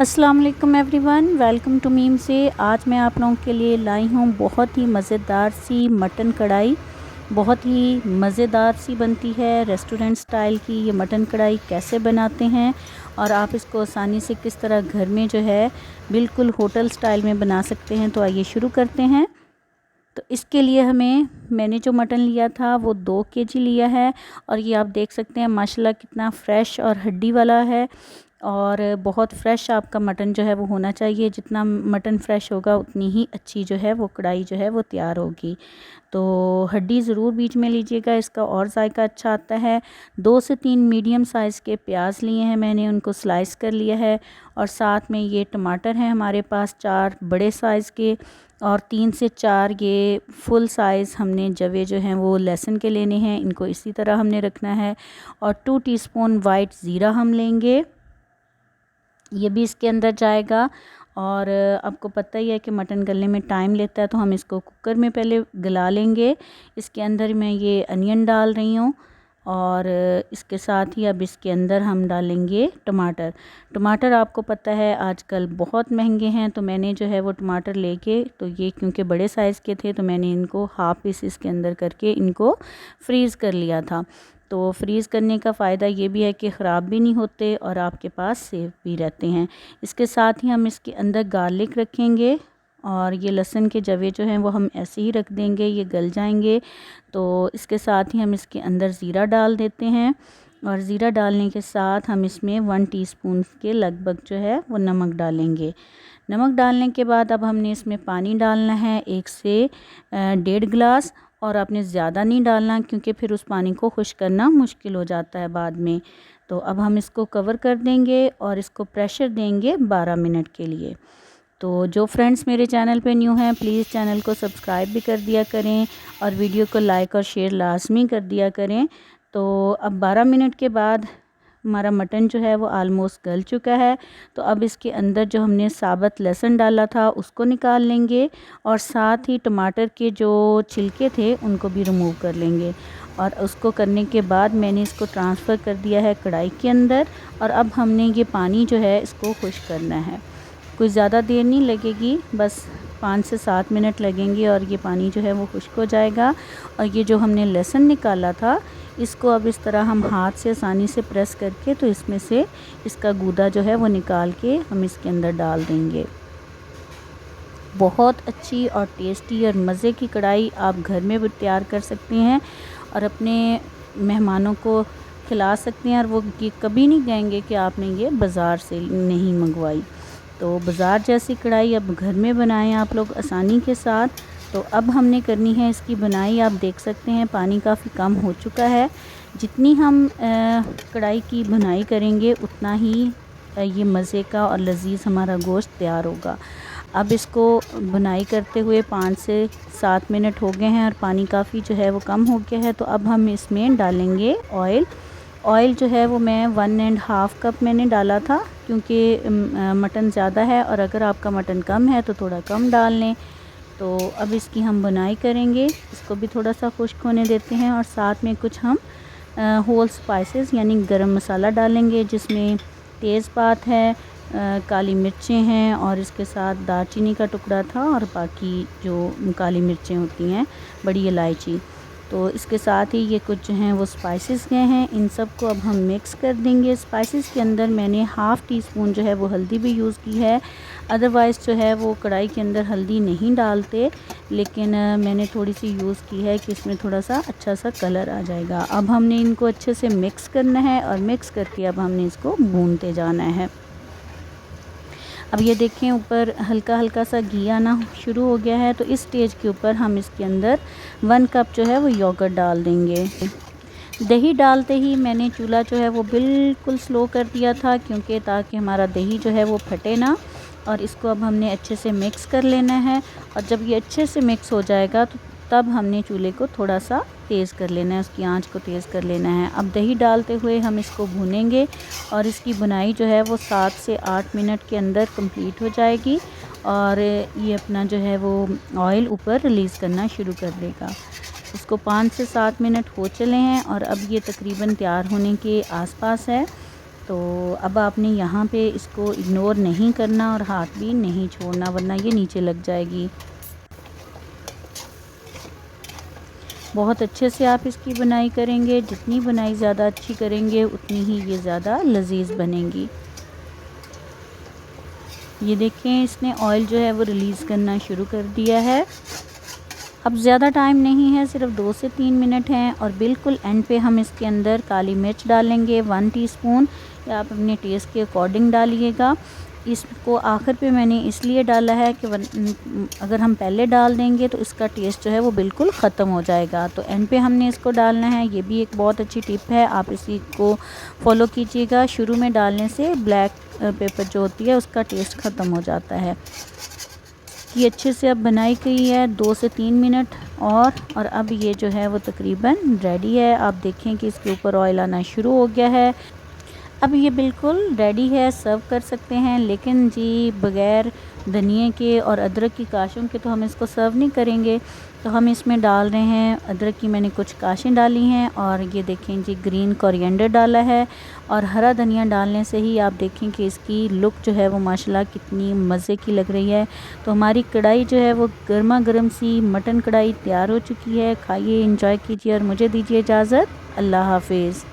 अस्सलाम वालेकुम everyone, welcome to meme से। आज मैं आप लोगों के लिए लाई हूँ बहुत ही मज़ेदार सी मटन कढ़ाई। बहुत ही मज़ेदार सी बनती है रेस्टोरेंट स्टाइल की। ये मटन कढ़ाई कैसे बनाते हैं और आप इसको आसानी से किस तरह घर में जो है बिल्कुल होटल स्टाइल में बना सकते हैं, तो आइए शुरू करते हैं। तो इसके लिए मैंने जो मटन लिया था वो 2 केजी लिया है और ये आप देख सकते हैं माशाल्लाह कितना फ़्रेश और हड्डी वाला है। और बहुत फ़्रेश आपका मटन जो है वो होना चाहिए। जितना मटन फ़्रेश होगा उतनी ही अच्छी जो है वो कढ़ाई जो है वो तैयार होगी। तो हड्डी ज़रूर बीच में लीजिएगा, इसका और जायका अच्छा आता है। 2 से 3 मीडियम साइज़ के प्याज लिए हैं मैंने, उनको स्लाइस कर लिया है। और साथ में ये टमाटर हैं हमारे पास 4 बड़े साइज़ के, और 3 से 4 ये फुल साइज़ हमने जवे जो हैं वो लहसुन के लेने हैं। इनको इसी तरह हमने रखना है। और 2 टीस्पून वाइट ज़ीरा हम लेंगे, ये भी इसके अंदर जाएगा। और आपको पता ही है कि मटन गलने में टाइम लेता है, तो हम इसको कुकर में पहले गला लेंगे। इसके अंदर मैं ये अनियन डाल रही हूँ और इसके साथ ही अब इसके अंदर हम डालेंगे टमाटर। टमाटर आपको पता है आजकल बहुत महंगे हैं, तो मैंने जो है वो टमाटर लेके, तो ये क्योंकि बड़े साइज़ के थे तो मैंने इनको हाफ़ पीस इसके अंदर करके इनको फ्रीज़ कर लिया था। तो फ्रीज़ करने का फ़ायदा ये भी है कि ख़राब भी नहीं होते और आपके पास सेफ़ भी रहते हैं। इसके साथ ही हम इसके अंदर गार्लिक रखेंगे और ये लहसुन के जवे जो हैं वो हम ऐसे ही रख देंगे, ये गल जाएंगे। तो इसके साथ ही हम इसके अंदर ज़ीरा डाल देते हैं और ज़ीरा डालने के साथ हम इसमें 1 टीस्पून के लगभग जो है वो नमक डालेंगे। नमक डालने के बाद अब हमने इसमें पानी डालना है 1 से 1.5 गिलास। और आपने ज़्यादा नहीं डालना क्योंकि फिर उस पानी को खुश्क करना मुश्किल हो जाता है बाद में। तो अब हम इसको कवर कर देंगे और इसको प्रेशर देंगे 12 मिनट के लिए। तो जो फ्रेंड्स मेरे चैनल पे न्यू हैं प्लीज़ चैनल को सब्सक्राइब भी कर दिया करें और वीडियो को लाइक और शेयर लाजमी कर दिया करें। तो अब 12 मिनट के बाद हमारा मटन जो है वो आलमोस्ट गल चुका है। तो अब इसके अंदर जो हमने साबुत लहसुन डाला था उसको निकाल लेंगे और साथ ही टमाटर के जो छिलके थे उनको भी रिमूव कर लेंगे। और उसको करने के बाद मैंने इसको ट्रांसफ़र कर दिया है कढ़ाई के अंदर। और अब हमने ये पानी जो है इसको खुश्क करना है। कोई ज़्यादा देर नहीं लगेगी, बस 5 से 7 मिनट लगेंगे और ये पानी जो है वो खुश्क हो जाएगा। और ये जो हमने लहसुन निकाला था इसको अब इस तरह हम हाथ से आसानी से प्रेस करके तो इसमें से इसका गूदा जो है वो निकाल के हम इसके अंदर डाल देंगे। बहुत अच्छी और टेस्टी और मज़े की कढ़ाई आप घर में भी तैयार कर सकते हैं और अपने मेहमानों को खिला सकते हैं और वो ये कभी नहीं कहेंगे कि आपने ये बाज़ार से नहीं मंगवाई। तो बाज़ार जैसी कढ़ाई अब घर में बनाएं आप लोग आसानी के साथ। तो अब हमने करनी है इसकी बनाई। आप देख सकते हैं पानी काफ़ी कम हो चुका है। जितनी हम कढ़ाई की बनाई करेंगे उतना ही ये मज़े का और लजीज़ हमारा गोश्त तैयार होगा। अब इसको बुनाई करते हुए 5 से 7 मिनट हो गए हैं और पानी काफ़ी जो है वो कम हो गया है। तो अब हम इसमें डालेंगे ऑयल। ऑयल जो है वो मैं 1.5 कप मैंने डाला था क्योंकि मटन ज़्यादा है और अगर आपका मटन कम है तो थोड़ा कम डाल लें। तो अब इसकी हम बुनाई करेंगे, इसको भी थोड़ा सा खुश्क होने देते हैं और साथ में कुछ हम होल स्पाइसेस यानी गरम मसाला डालेंगे जिसमें तेज़पात है, काली मिर्चें हैं और इसके साथ दालचीनी का टुकड़ा था और बाकी जो काली मिर्चें होती हैं, बड़ी इलायची। तो इसके साथ ही ये कुछ जो हैं वो स्पाइसेस गए हैं, इन सब को अब हम मिक्स कर देंगे। स्पाइसेस के अंदर मैंने हाफ़ टी स्पून जो है वो हल्दी भी यूज़ की है। अदरवाइज़ जो है वो कढ़ाई के अंदर हल्दी नहीं डालते, लेकिन मैंने थोड़ी सी यूज़ की है कि इसमें थोड़ा सा अच्छा सा कलर आ जाएगा। अब हमने इनको अच्छे से मिक्स करना है और मिक्स करके अब हमने इसको भूनते जाना है। अब ये देखें ऊपर हल्का हल्का सा घी आना शुरू हो गया है। तो इस स्टेज के ऊपर हम इसके अंदर 1 कप जो है वो योगर्ट डाल देंगे। दही डालते ही मैंने चूल्हा जो है वो बिल्कुल स्लो कर दिया था क्योंकि ताकि हमारा दही जो है वो फटे ना। और इसको अब हमने अच्छे से मिक्स कर लेना है और जब ये अच्छे से मिक्स हो जाएगा तो तब हमने चूल्हे को थोड़ा सा तेज़ कर लेना है, उसकी आंच को तेज़ कर लेना है। अब दही डालते हुए हम इसको भूनेंगे और इसकी बुनाई जो है वो 7 से 8 मिनट के अंदर कंप्लीट हो जाएगी और ये अपना जो है वो ऑयल ऊपर रिलीज़ करना शुरू कर देगा। इसको 5 से 7 मिनट हो चले हैं और अब ये तकरीबन तैयार होने के आसपास है। तो अब आपने यहाँ पे इसको इग्नोर नहीं करना और हाथ भी नहीं छोड़ना, वरना ये नीचे लग जाएगी। बहुत अच्छे से आप इसकी बुनाई करेंगे, जितनी बुनाई ज़्यादा अच्छी करेंगे उतनी ही ये ज़्यादा लजीज बनेंगी। ये देखें, इसने ऑयल जो है वो रिलीज़ करना शुरू कर दिया है। अब ज़्यादा टाइम नहीं है, सिर्फ 2 से 3 मिनट हैं और बिल्कुल एंड पे हम इसके अंदर काली मिर्च डालेंगे 1 टीस्पून, या आप अपने टेस्ट के अकॉर्डिंग डालिएगा। इसको आखिर पे मैंने इसलिए डाला है कि अगर हम पहले डाल देंगे तो इसका टेस्ट जो है वो बिल्कुल ख़त्म हो जाएगा, तो एंड पे हमने इसको डालना है। ये भी एक बहुत अच्छी टिप है, आप इसी को फॉलो कीजिएगा। शुरू में डालने से ब्लैक पेपर जो होती है उसका टेस्ट ख़त्म हो जाता है। ये अच्छे से अब बनाई गई है 2 से 3 मिनट और अब ये जो है वो तकरीबन रेडी है। आप देखें कि इसके ऊपर ऑयल आना शुरू हो गया है। अब ये बिल्कुल रेडी है, सर्व कर सकते हैं। लेकिन जी बग़ैर धनिए के और अदरक की काशों के तो हम इसको सर्व नहीं करेंगे, तो हम इसमें डाल रहे हैं अदरक की मैंने कुछ काशें डाली हैं और ये देखें जी ग्रीन कोरिएंडर डाला है और हरा धनिया डालने से ही आप देखें कि इसकी लुक जो है वो माशाल्लाह कितनी मज़े की लग रही है। तो हमारी कढ़ाई जो है वो गर्मा गर्म सी मटन कढ़ाई तैयार हो चुकी है। खाइए, इंजॉय कीजिए और मुझे दीजिए इजाज़त। अल्लाह हाफिज़।